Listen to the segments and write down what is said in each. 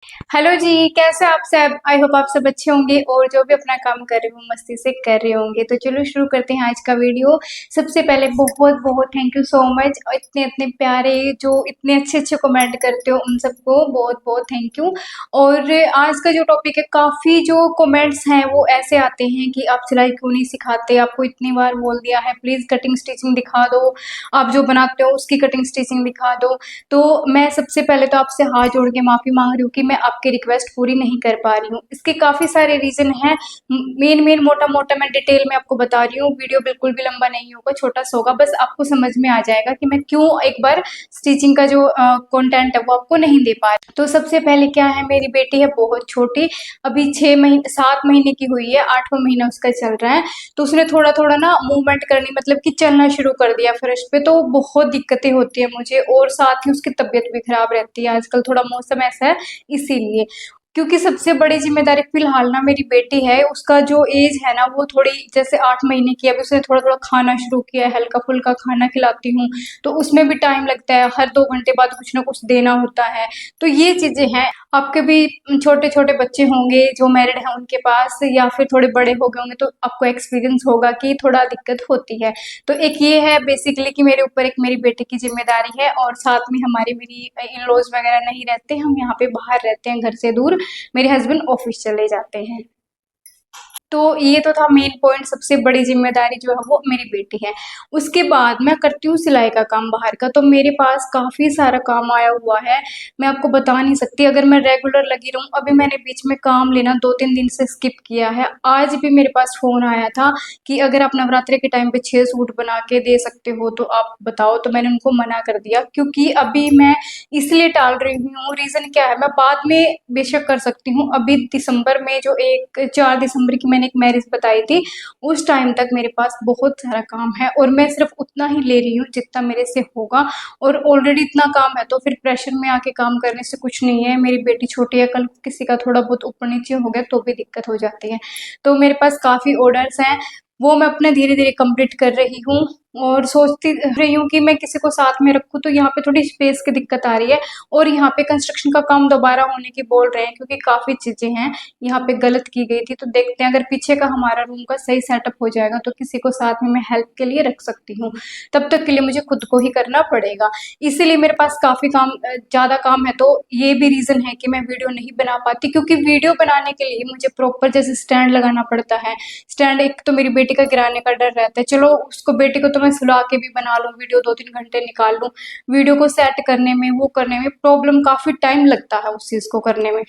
Hello जी, कैसे आप सब? आई होप आप सब अच्छे होंगे और जो भी अपना काम कर रहे हो मस्ती से कर रहे होंगे। तो चलो शुरू करते हैं आज का वीडियो। सबसे पहले बहुत बहुत थैंक यू सो मच, इतने इतने प्यारे जो इतने अच्छे अच्छे कमेंट करते हो उन सबको बहुत बहुत थैंक यू। और आज का जो टॉपिक है, काफ़ी जो कमेंट्स हैं वो ऐसे आते हैं कि आप सिलाई क्यों नहीं सिखाते, आपको इतनी बार बोल दिया है, प्लीज़ कटिंग स्टिचिंग दिखा दो, आप जो बनाते हो उसकी कटिंग स्टिचिंग दिखा दो। तो मैं सबसे पहले तो आपसे हाथ जोड़ के माफ़ी मांग रही हूँ कि मैं आपकी रिक्वेस्ट पूरी नहीं कर पा रही हूँ। इसके काफ़ी सारे रीज़न हैं। मेन मेन मोटा मोटा मैं डिटेल में आपको बता रही हूँ। वीडियो बिल्कुल भी लंबा नहीं होगा, छोटा सा होगा, बस आपको समझ में आ जाएगा कि मैं क्यों एक बार स्टिचिंग का जो कंटेंट है वो आपको नहीं दे पा रही। तो सबसे पहले क्या है, मेरी बेटी है बहुत छोटी, अभी 6 महीने 7 महीने की हुई है, 8वां महीना उसका चल रहा है। तो उसने थोड़ा थोड़ा ना मूवमेंट करनी, मतलब कि चलना शुरू कर दिया फर्श पे, तो बहुत दिक्कतें होती है मुझे और साथ ही उसकी तबीयत भी खराब रहती है। आजकल थोड़ा मौसम ऐसा है इसीलिए, क्योंकि सबसे बड़ी जिम्मेदारी फिलहाल ना मेरी बेटी है। उसका जो एज है ना वो थोड़ी, जैसे 8 महीने की है, अभी उसने थोड़ा थोड़ा खाना शुरू किया है, हल्का फुल्का खाना खिलाती हूँ, तो उसमें भी टाइम लगता है, हर 2 घंटे बाद कुछ ना कुछ देना होता है। तो ये चीजें हैं। आपके भी छोटे छोटे बच्चे होंगे जो मैरिड हैं उनके पास, या फिर थोड़े बड़े हो गए होंगे, तो आपको एक्सपीरियंस होगा कि थोड़ा दिक्कत होती है। तो एक ये है बेसिकली कि मेरे ऊपर एक मेरी बेटे की जिम्मेदारी है, और साथ में हमारी मेरी इन लॉज वगैरह नहीं रहते, हम यहाँ पे बाहर रहते हैं घर से दूर। मेरे हस्बैंड ऑफिस चले जाते हैं। तो ये तो था मेन पॉइंट, सबसे बड़ी जिम्मेदारी जो है वो मेरी बेटी है। उसके बाद मैं करती हूँ सिलाई का काम बाहर का, तो मेरे पास काफ़ी सारा काम आया हुआ है, मैं आपको बता नहीं सकती अगर मैं रेगुलर लगी रहूँ। अभी मैंने बीच में काम लेना 2-3 दिन से स्किप किया है। आज भी मेरे पास फ़ोन आया था कि अगर आप नवरात्रि के टाइम पे 6 सूट बना के दे सकते हो तो आप बताओ, तो मैंने उनको मना कर दिया, क्योंकि अभी मैं इसलिए टाल रही हूँ। रीज़न क्या है, मैं बाद में बेशक कर सकती हूँ। अभी दिसंबर में जो एक 4 दिसंबर की मैंने एक मैरिज बताई थी, उस टाइम तक मेरे पास बहुत सारा काम है, और मैं सिर्फ उतना ही ले रही हूँ जितना मेरे से होगा। और ऑलरेडी इतना काम है तो फिर प्रेशर में आके काम करने से कुछ नहीं है। मेरी बेटी छोटी है, कल किसी का थोड़ा बहुत ऊपर नीचे हो गया तो भी दिक्कत हो जाती है। तो मेरे पास काफ़ी ऑर्डर्स हैं, वो मैं अपने धीरे धीरे कंप्लीट कर रही हूँ। और सोचती रही हूँ कि मैं किसी को साथ में रखूँ, तो यहाँ पे थोड़ी स्पेस की दिक्कत आ रही है। और यहाँ पे कंस्ट्रक्शन का काम दोबारा होने की बोल रहे हैं, क्योंकि काफ़ी चीज़ें हैं यहाँ पे गलत की गई थी। तो देखते हैं, अगर पीछे का हमारा रूम का सही सेटअप हो जाएगा तो किसी को साथ में मैं हेल्प के लिए रख सकती हूँ। तब तक के लिए मुझे खुद को ही करना पड़ेगा। इसीलिए मेरे पास काफ़ी काम, ज़्यादा काम है। तो ये भी रीज़न है कि मैं वीडियो नहीं बना पाती, क्योंकि वीडियो बनाने के लिए मुझे प्रॉपर जैसे स्टैंड लगाना पड़ता है। स्टैंड, एक तो मेरी बेटी का गिराने का डर रहता है, चलो उसको, बेटी को तो मैं सुला के भी बना लूँ वीडियो, 2-3 घंटे निकाल लूँ। वीडियो को सेट करने में, वो करने में प्रॉब्लम, काफ़ी टाइम लगता है उस चीज़ को करने में,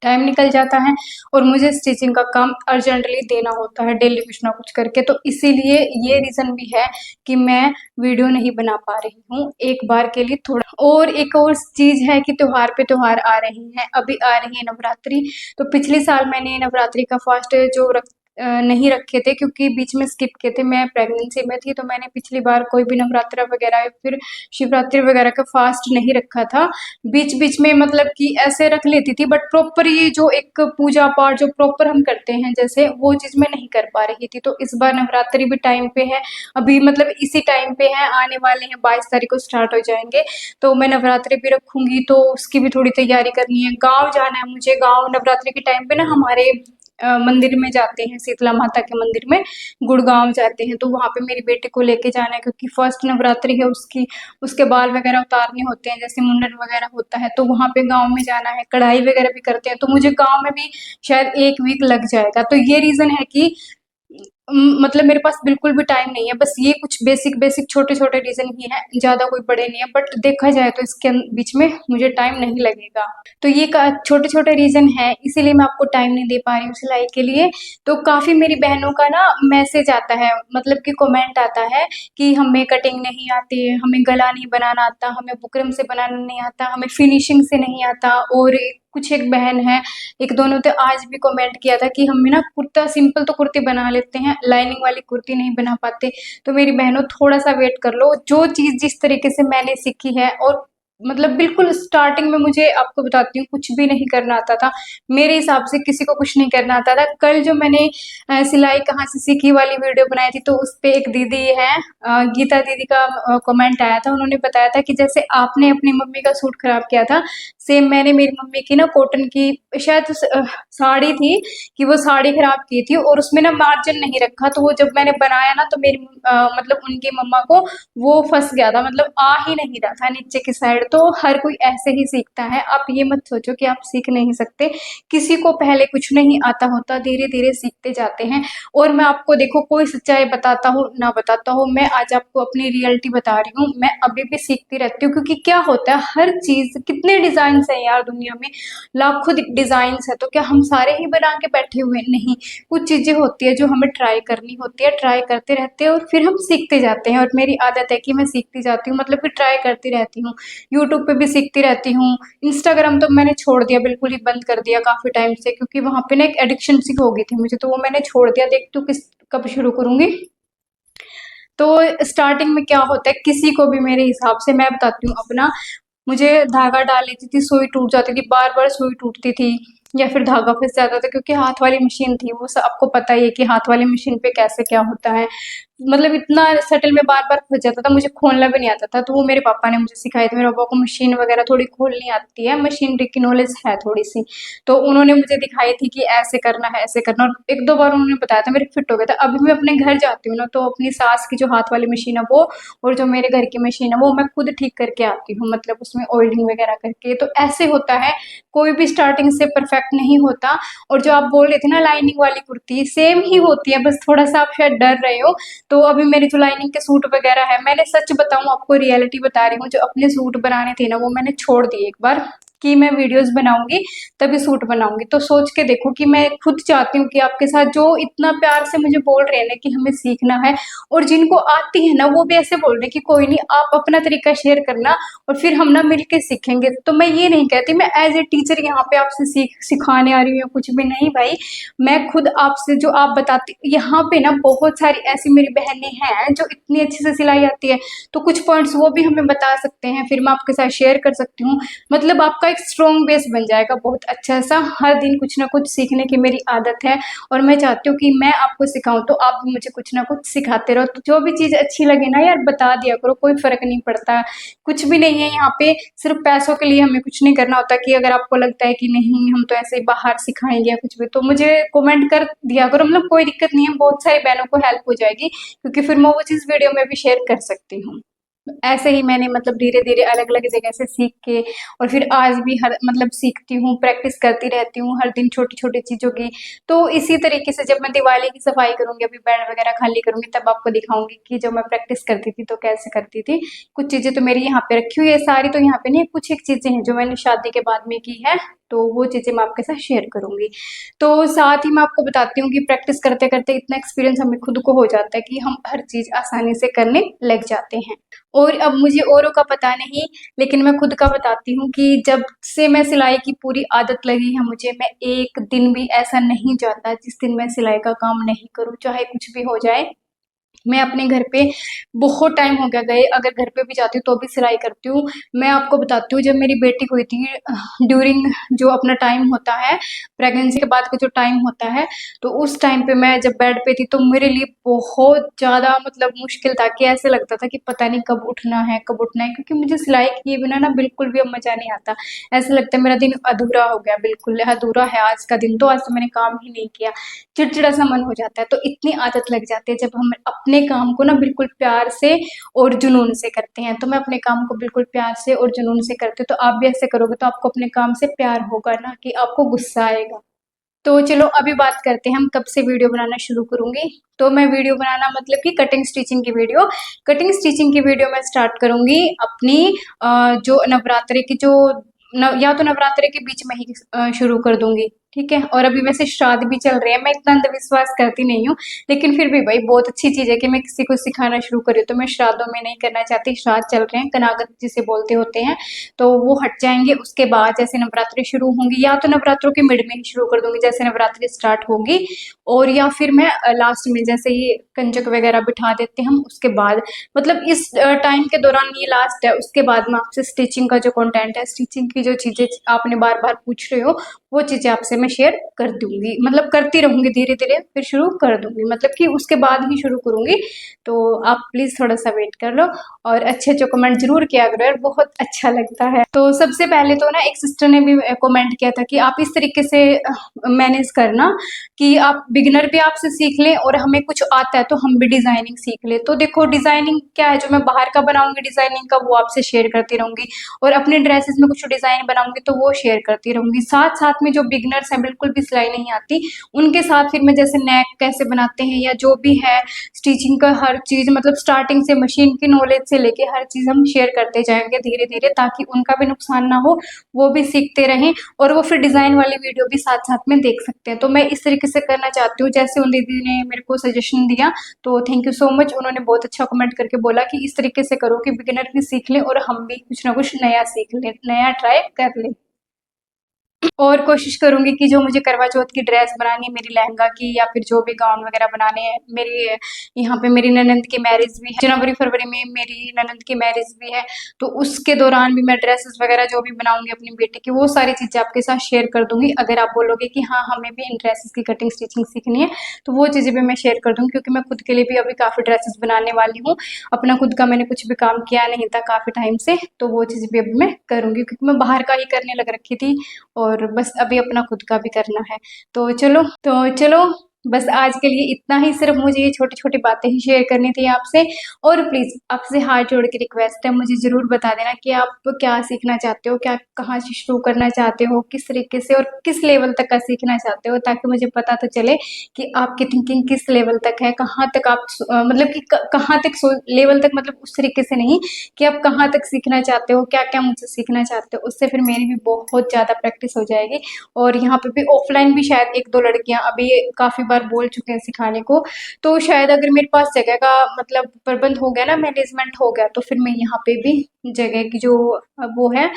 टाइम निकल जाता है। और मुझे स्टिचिंग का काम अर्जेंटली देना होता है डेली कुछ ना कुछ करके, तो इसीलिए ये रीज़न भी है कि मैं वीडियो नहीं बना पा रही हूँ एक बार के लिए थोड़ा। और एक और चीज़ है कि त्योहार पे त्योहार आ रहे हैं, अभी आ रही है नवरात्रि। तो पिछले साल मैंने नवरात्रि का फास्ट जो नहीं रखे थे, क्योंकि बीच में स्किप किए थे, मैं प्रेगनेंसी में थी, तो मैंने पिछली बार कोई भी नवरात्रा वगैरह या फिर शिवरात्रि वगैरह का फास्ट नहीं रखा था। बीच बीच में मतलब कि ऐसे रख लेती थी, बट प्रॉपर ये जो एक पूजा पाठ जो प्रॉपर हम करते हैं जैसे, वो चीज़ मैं नहीं कर पा रही थी। तो इस बार नवरात्रि भी टाइम पे है, अभी मतलब इसी टाइम पे है, आने वाले हैं, 22 तारीख को स्टार्ट हो जाएंगे। तो मैं नवरात्रि भी रखूंगी, तो उसकी भी थोड़ी तैयारी करनी है। गाँव जाना है मुझे, गाँव नवरात्रि के टाइम पे ना हमारे मंदिर में जाते हैं, शीतला माता के मंदिर में गुड़गांव जाते हैं, तो वहाँ पे मेरी बेटी को लेके जाना है, क्योंकि फर्स्ट नवरात्रि है उसकी। उसके बाल वगैरह उतारने होते हैं, जैसे मुंडन वगैरह होता है, तो वहाँ पे गाँव में जाना है, कढ़ाई वगैरह भी करते हैं, तो मुझे गाँव में भी शायद 1 वीक लग जाएगा। तो ये रीज़न है कि मतलब मेरे पास बिल्कुल भी टाइम नहीं है। बस ये कुछ बेसिक बेसिक छोटे छोटे रीज़न ही हैं, ज़्यादा कोई बड़े नहीं है, बट देखा जाए तो इसके बीच में मुझे टाइम नहीं लगेगा। तो ये छोटे छोटे रीज़न है, इसीलिए मैं आपको टाइम नहीं दे पा रही हूँ सिलाई के लिए। तो काफ़ी मेरी बहनों का ना मैसेज आता है, मतलब कि कमेंट आता है कि हमें कटिंग नहीं आती है, हमें गला नहीं बनाना आता, हमें बुकरम से बनाना नहीं आता, हमें फिनिशिंग से नहीं आता। और कुछ एक बहन है, एक दोनों तो आज भी कमेंट किया था कि हमें ना कुर्ता, सिंपल तो कुर्ती बना लेते हैं, लाइनिंग वाली कुर्ती नहीं बना पाते। तो मेरी बहनों थोड़ा सा वेट कर लो, जो चीज़ जिस तरीके से मैंने सीखी है, और मतलब बिल्कुल स्टार्टिंग में मुझे आपको बताती हूँ कुछ भी नहीं करना आता था। मेरे हिसाब से किसी को कुछ नहीं करना आता था। कल जो मैंने सिलाई कहाँ से सीखी वाली वीडियो बनाई थी, तो उस पे एक दीदी है, गीता दीदी का कमेंट आया था। उन्होंने बताया था कि जैसे आपने अपनी मम्मी का सूट खराब किया था, सेम मैंने मेरी मम्मी की ना कॉटन की शायद साड़ी थी, कि वो साड़ी खराब की थी और उसमें ना मार्जिन नहीं रखा, तो वो जब मैंने बनाया ना तो मेरी मतलब उनकी मम्मा को वो फंस गया था, मतलब आ ही नहीं रहा था नीचे की साइड। तो हर कोई ऐसे ही सीखता है। आप ये मत सोचो कि आप सीख नहीं सकते। किसी को पहले कुछ नहीं आता होता, धीरे धीरे सीखते जाते हैं। और मैं आपको देखो कोई सच्चाई बताता हूँ ना बताता हूँ, मैं आज आपको अपनी रियलिटी बता रही हूँ। मैं अभी भी सीखती रहती हूँ, क्योंकि क्या होता है हर चीज, कितने डिजाइन है यार दुनिया में, लाखों डिजाइन है। तो क्या हम सारे ही बना के बैठे हुए? नहीं, कुछ चीजें होती है जो हमें ट्राई करनी होती है, ट्राई करते रहते हैं और फिर हम सीखते जाते हैं। और मेरी आदत है कि मैं सीखती जाती हूँ, मतलब कि ट्राई करती रहती हूँ। यूट्यूब पे भी सीखती रहती हूँ। इंस्टाग्राम तो मैंने छोड़ दिया, बिल्कुल ही बंद कर दिया काफी टाइम से, क्योंकि वहां पे ना एक एडिक्शन सी हो गई थी मुझे, तो वो मैंने छोड़ दिया। देखती हूँ किस कब शुरू करूंगी। तो स्टार्टिंग में क्या होता है, किसी को भी मेरे हिसाब से मैं बताती हूँ अपना, मुझे धागा डाल लेती थी, सुई टूट जाती थी, बार बार सुई टूटती थी, या फिर धागा फंस जाता था, क्योंकि हाथ वाली मशीन थी वो। सब आपको पता ही है कि हाथ वाली मशीन पे कैसे क्या होता है, मतलब इतना सटल में बार बार फंस जाता था, मुझे खोलना भी नहीं आता था। तो वो मेरे पापा ने मुझे सिखाई थी। मेरे पापा को मशीन वगैरह थोड़ी खोलनी आती है, मशीनरी की नॉलेज है थोड़ी सी, तो उन्होंने मुझे दिखाई थी कि ऐसे करना है, ऐसे करना। और एक दो बार उन्होंने बताया था, मेरे फिट हो गया था। अभी मैं अपने घर जाती हूँ ना, तो अपनी सास की जो हाथ वाली मशीन है वो, और जो मेरे घर की मशीन है वो मैं खुद ठीक करके आती हूँ, मतलब उसमें ऑयलिंग वगैरह करके। तो ऐसे होता है, कोई भी स्टार्टिंग से परफेक्ट नहीं होता। और जो आप बोल रहे थे ना लाइनिंग वाली कुर्ती, सेम ही होती है, बस थोड़ा सा आप शायद डर रहे हो। तो अभी मेरी जो लाइनिंग के सूट वगैरह है, मैंने सच बताऊं आपको, रियलिटी बता रही हूँ, जो अपने सूट बनाने थे ना वो मैंने छोड़ दिए एक बार, कि मैं वीडियोस बनाऊंगी तभी सूट बनाऊंगी। तो सोच के देखो कि मैं खुद चाहती हूँ कि आपके साथ जो इतना प्यार से मुझे बोल रहे हैं ना कि हमें सीखना है, और जिनको आती है ना वो भी ऐसे बोल रहे हैं कि कोई नहीं, आप अपना तरीका शेयर करना और फिर हम ना मिलके सीखेंगे। तो मैं ये नहीं कहती मैं एज ए टीचर यहाँ पे आपसे सिखाने आ रही हूँ या कुछ भी नहीं भाई। मैं खुद आपसे जो आप बताती, यहाँ पे ना बहुत सारी ऐसी मेरी बहनें हैं जो इतनी अच्छे से सिलाई आती है, तो कुछ पॉइंट्स वो भी हमें बता सकते हैं, फिर मैं आपके साथ शेयर कर सकती हूँ। मतलब आपका एक स्ट्रॉन्ग बेस बन जाएगा बहुत अच्छा सा। हर दिन कुछ ना कुछ सीखने की मेरी आदत है, और मैं चाहती हूँ कि मैं आपको सिखाऊं तो आप भी मुझे कुछ ना कुछ सिखाते रहो। तो जो भी चीज़ अच्छी लगे ना यार बता दिया करो, कोई फर्क नहीं पड़ता। कुछ भी नहीं है यहाँ पे, सिर्फ पैसों के लिए हमें कुछ नहीं करना होता। कि अगर आपको लगता है कि नहीं हम तो ऐसे ही बाहर सिखाएंगे या कुछ भी, तो मुझे कमेंट कर दिया करो, मतलब कोई दिक्कत नहीं है, बहुत सारी बहनों को हेल्प हो जाएगी, क्योंकि फिर मैं वो चीज़ वीडियो में भी शेयर कर सकती हूँ। ऐसे ही मैंने मतलब धीरे धीरे अलग अलग जगह से सीख के, और फिर आज भी हर मतलब सीखती हूँ, प्रैक्टिस करती रहती हूँ हर दिन छोटी छोटी चीजों की। तो इसी तरीके से जब मैं दिवाली की सफाई करूंगी, अभी बेड वगैरह खाली करूंगी, तब आपको दिखाऊंगी कि जो मैं प्रैक्टिस करती थी तो कैसे करती थी। कुछ चीजें तो मेरी यहाँ पे रखी हुई है, सारी तो यहाँ पे नहीं, कुछ एक चीजें हैं जो मैंने शादी के बाद में की है, तो वो चीजें मैं आपके साथ शेयर करूंगी। तो साथ ही मैं आपको बताती हूँ कि प्रैक्टिस करते करते इतना एक्सपीरियंस हमें खुद को हो जाता है कि हम हर चीज आसानी से करने लग जाते हैं। और अब मुझे औरों का पता नहीं, लेकिन मैं खुद का बताती हूँ कि जब से मैं सिलाई की पूरी आदत लगी है मुझे, मैं एक दिन भी ऐसा नहीं जाता जिस दिन मैं सिलाई का काम नहीं करूँ, चाहे कुछ भी हो जाए। मैं अपने घर पे बहुत टाइम हो गया गए, अगर घर पे भी जाती हूँ तो भी सिलाई करती हूँ। मैं आपको बताती हूँ, जब मेरी बेटी हुई थी, ड्यूरिंग जो अपना टाइम होता है, प्रेगनेंसी के बाद का जो टाइम होता है, तो उस टाइम पे मैं जब बेड पे थी तो मेरे लिए बहुत ज़्यादा मतलब मुश्किल था, कि ऐसे लगता था कि पता नहीं कब उठना है कब उठना है, क्योंकि मुझे सिलाई किए बिना ना बिल्कुल भी अब मज़ा नहीं आता। ऐसा लगता है मेरा दिन अधूरा हो गया, बिल्कुल अधूरा है आज का दिन, तो आज तो मैंने काम ही नहीं किया, चिड़चिड़ा सा मन हो जाता है। तो इतनी आदत लग जाती है जब हम अपने काम को ना बिल्कुल प्यार से और जुनून से करते हैं। तो मैं अपने काम को बिल्कुल प्यार से और जुनून से करती हूँ, तो आप भी ऐसे करोगे तो आपको अपने काम से प्यार होगा, ना कि आपको गुस्सा आएगा। तो चलो अभी बात करते हैं हम कब से वीडियो बनाना शुरू करूंगी। तो मैं वीडियो बनाना मतलब कि कटिंग स्टिचिंग की वीडियो, कटिंग स्टिचिंग की वीडियो मैं स्टार्ट करूंगी अपनी जो नवरात्रि की जो या तो नवरात्रि के बीच में ही शुरू कर दूंगी, ठीक है। और अभी वैसे श्राद्ध भी चल रहे हैं, मैं इतना अंधविश्वास करती नहीं हूँ, लेकिन फिर भी भाई बहुत अच्छी चीज़ है कि मैं किसी को सिखाना शुरू करूँ। तो मैं श्राद्धों में नहीं करना चाहती। श्राद्ध चल रहे हैं, कनागत जिसे बोलते होते हैं, तो वो हट जाएंगे। उसके बाद जैसे नवरात्रि शुरू होंगी, या तो नवरात्रों के मिड में ही शुरू कर दूंगी जैसे नवरात्रि स्टार्ट होगी, और या फिर मैं लास्ट में जैसे ही कंजक वगैरह बिठा देते हैं हम, उसके बाद मतलब इस टाइम के दौरान ये लास्ट है। उसके बाद मैं आपसे स्टिचिंग का जो कंटेंट है, स्टिचिंग की जो चीज़ें आपने बार बार पूछ रहे हो, वो चीज़ें आपसे मैं शेयर कर दूंगी, मतलब करती रहूंगी धीरे धीरे, फिर शुरू कर दूंगी, मतलब कि उसके बाद ही शुरू करूंगी। तो आप प्लीज़ थोड़ा सा वेट कर लो, और अच्छे अच्छे कमेंट जरूर किया करो यार, बहुत अच्छा लगता है। तो सबसे पहले तो ना एक सिस्टर ने भी कमेंट किया था कि आप इस तरीके से मैनेज करना कि आप बिगिनर भी आपसे सीख लें, और हमें कुछ आता है तो हम भी डिजाइनिंग सीख ले। तो देखो डिजाइनिंग क्या है, जो मैं बाहर का बनाऊंगी डिजाइनिंग का वो आपसे शेयर करती रहूंगी, और अपने ड्रेसेस में कुछ डिजाइन बनाऊंगी तो वो शेयर करती रहूंगी। साथ साथ में जो बिगिनर्स हैं, बिल्कुल भी सिलाई नहीं आती, उनके साथ फिर मैं जैसे नेक कैसे बनाते हैं या जो भी है स्टिचिंग का हर चीज, मतलब स्टार्टिंग से मशीन की नॉलेज से लेके हर चीज हम शेयर करते जाएंगे धीरे धीरे, ताकि उनका भी नुकसान ना हो, वो भी सीखते रहें, और वो फिर डिजाइन वाली वीडियो भी साथ साथ में देख सकते हैं। तो मैं इस तरीके से करना चाहती हूँ जैसे उन दीदी ने मेरे को सजेशन दिया, तो थैंक यू सो मच। उन्होंने बहुत अच्छा कमेंट करके बोला कि इस तरीके से करो कि बिगिनर भी सीख ले और हम भी कुछ ना कुछ नया सीख ले, नया ट्राई कर ले। और कोशिश करूंगी कि जो मुझे करवा चौथ की ड्रेस बनानी है, मेरी लहंगा की, या फिर जो भी गाउन वगैरह बनाने हैं, मेरी यहाँ पे मेरी ननंद की मैरिज भी है जनवरी फरवरी में, मेरी ननंद की मैरिज भी है, तो उसके दौरान भी मैं ड्रेसेस वगैरह जो भी बनाऊंगी अपनी बेटी की, वो सारी चीजें आपके साथ शेयर कर दूंगी। अगर आप बोलोगे कि हाँ हमें भी इन ड्रेसेस की कटिंग स्टिचिंग सीखनी है, तो वो चीजें भी मैं शेयर कर दूंगी, क्योंकि मैं खुद के लिए भी अभी काफी ड्रेसेस बनाने वाली हूँ। अपना खुद का मैंने कुछ भी काम किया नहीं था काफी टाइम से, तो वो चीज भी अभी मैं करूंगी, क्योंकि मैं बाहर का ही करने लग रखी थी, और बस अभी अपना खुद का भी करना है। तो चलो बस आज के लिए इतना ही, सिर्फ मुझे ये छोटी छोटी बातें ही शेयर करनी थी आपसे। और प्लीज आपसे हाथ जोड़ के रिक्वेस्ट है, मुझे जरूर बता देना कि आप क्या सीखना चाहते हो, क्या कहाँ से शुरू करना चाहते हो, किस तरीके से और किस लेवल तक का सीखना चाहते हो, ताकि मुझे पता तो चले कि आपकी थिंकिंग किस लेवल तक है, कहाँ तक आप मतलब कि कहाँ तक लेवल तक, मतलब उस तरीके से नहीं कि आप कहाँ तक सीखना चाहते हो, क्या क्या मुझसे सीखना चाहते हो। उससे फिर मेरी भी बहुत ज़्यादा प्रैक्टिस हो जाएगी। और यहाँ पे भी ऑफलाइन भी शायद एक दो लड़कियां अभी काफ़ी बार बोल चुके हैं सिखाने को, तो शायद अगर मेरे पास जगह का मतलब प्रबंध हो गया ना, मैनेजमेंट हो गया, तो फिर मैं यहाँ पे भी जगह की जो वो है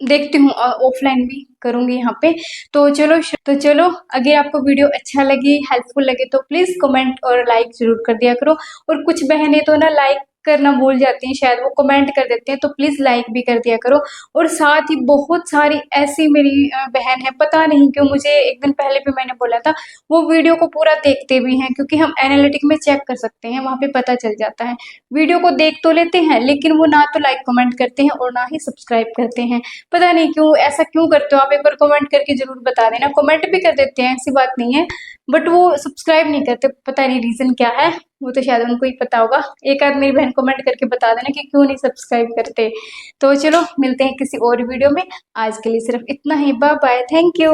देखती हूँ, ऑफलाइन भी करूंगी यहाँ पे। तो चलो अगर आपको वीडियो अच्छा लगे, हेल्पफुल लगे, तो प्लीज कमेंट और लाइक जरूर कर दिया करो। और कुछ बहनें तो ना लाइक करना भूल जाती हैं, शायद वो कमेंट कर देते हैं, तो प्लीज लाइक भी कर दिया करो। और साथ ही बहुत सारी ऐसी मेरी बहन है, पता नहीं क्यों, मुझे एक दिन पहले भी मैंने बोला था, वो वीडियो को पूरा देखते भी हैं, क्योंकि हम एनालिटिक में चेक कर सकते हैं, वहां पे पता चल जाता है। वीडियो को देख तो लेते हैं, लेकिन वो ना तो लाइक कमेंट करते हैं और ना ही सब्सक्राइब करते हैं। पता नहीं क्यों, ऐसा क्यों करते हो आप, एक बार कमेंट करके जरूर बता देना। कमेंट भी कर देते हैं, ऐसी बात नहीं है, बट वो सब्सक्राइब नहीं करते, पता नहीं रीजन क्या है, वो तो शायद उनको ही पता होगा। एक आध मेरी बहन कमेंट करके बता देना कि क्यों नहीं सब्सक्राइब करते। तो चलो मिलते हैं किसी और वीडियो में, आज के लिए सिर्फ इतना ही, बाय बाय, थैंक यू।